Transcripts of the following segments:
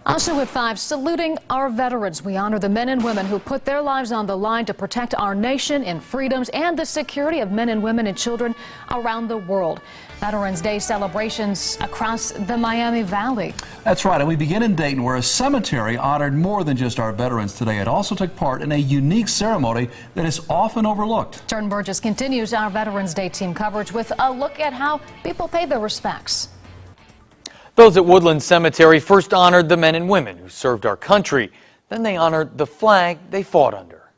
Also at 5, saluting our veterans. We honor the men and women who put their lives on the line to protect our nation and freedoms and the security of men and women and children around the world. Veterans Day celebrations across the Miami Valley. That's right, and we begin in Dayton, where a cemetery honored more than just our veterans today. It also took part in a unique ceremony that is often overlooked. Jordan Burgess continues our Veterans Day team coverage with a look at how people pay their respects. Those at Woodland Cemetery first honored the men and women who served our country. Then they honored the flag they fought under.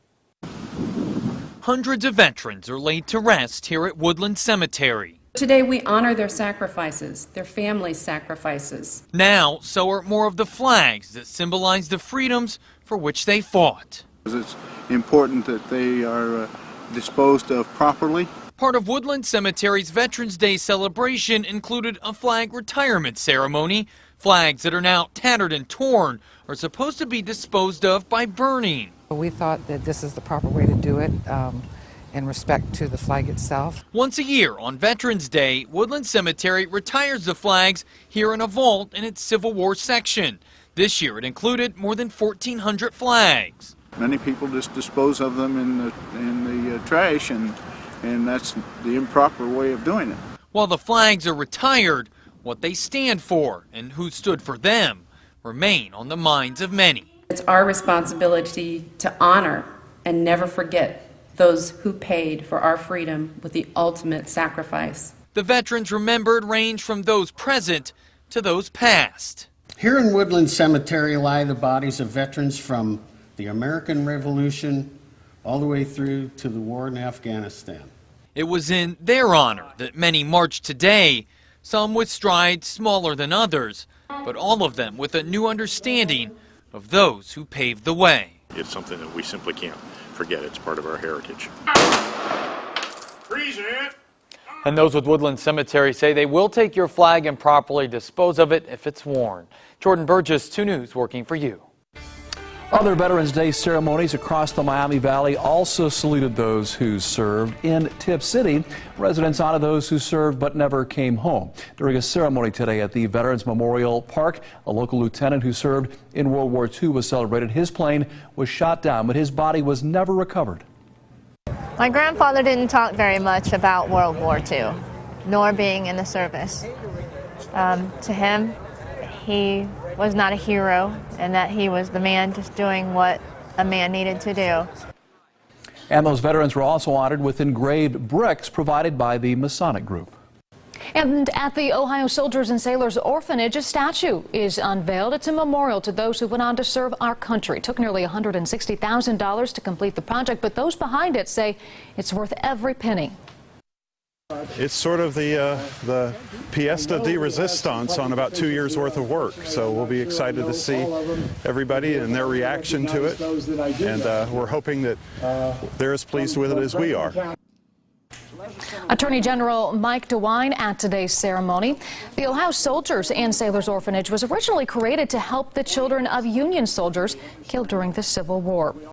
Hundreds of veterans are laid to rest here at Woodland Cemetery. Today we honor their sacrifices, their families' sacrifices. Now, so are more of the flags that symbolize the freedoms for which they fought. It's important that they are disposed of properly. Part of Woodland Cemetery's Veterans Day celebration included a flag retirement ceremony. Flags that are now tattered and torn are supposed to be disposed of by burning. We thought that this is the proper way to do it in respect to the flag itself. Once a year on Veterans Day, Woodland Cemetery retires the flags here in a vault in its Civil War section. This year it included more than 1,400 flags. Many people just dispose of them in the trash, and that's the improper way of doing it. While the flags are retired, what they stand for and who stood for them remain on the minds of many. It's our responsibility to honor and never forget those who paid for our freedom with the ultimate sacrifice. The veterans remembered range from those present to those past. Here in Woodland Cemetery lie the bodies of veterans from the American Revolution all the way through to the war in Afghanistan. It was in their honor that many marched today, some with strides smaller than others, but all of them with a new understanding of those who paved the way. It's something that we simply can't forget. It's part of our heritage. And those with Woodland Cemetery say they will take your flag and properly dispose of it if it's worn. Jordan Burgess, 2 News, working for you. Other Veterans Day ceremonies across the Miami Valley also saluted those who served. In Tip City, residents honored those who served but never came home. During a ceremony today at the Veterans Memorial Park, a local lieutenant who served in World War II was celebrated. His plane was shot down, but his body was never recovered. My grandfather didn't talk very much about World War II, nor being in the service. To him, he was not a hero, and that he was the man just doing what a man needed to do. And those veterans were also honored with engraved bricks provided by the Masonic Group. And at the Ohio Soldiers and Sailors Orphanage, a statue is unveiled. It's a memorial to those who went on to serve our country. It took nearly $160,000 to complete the project, but those behind it say it's worth every penny. It's sort of the pièce de résistance on about 2 years worth of work. So we'll be excited to see everybody and their reaction to it. And we're hoping that they're as pleased with it as we are. Attorney General Mike DeWine at today's ceremony. The Ohio Soldiers and Sailors Orphanage was originally created to help the children of Union soldiers killed during the Civil War.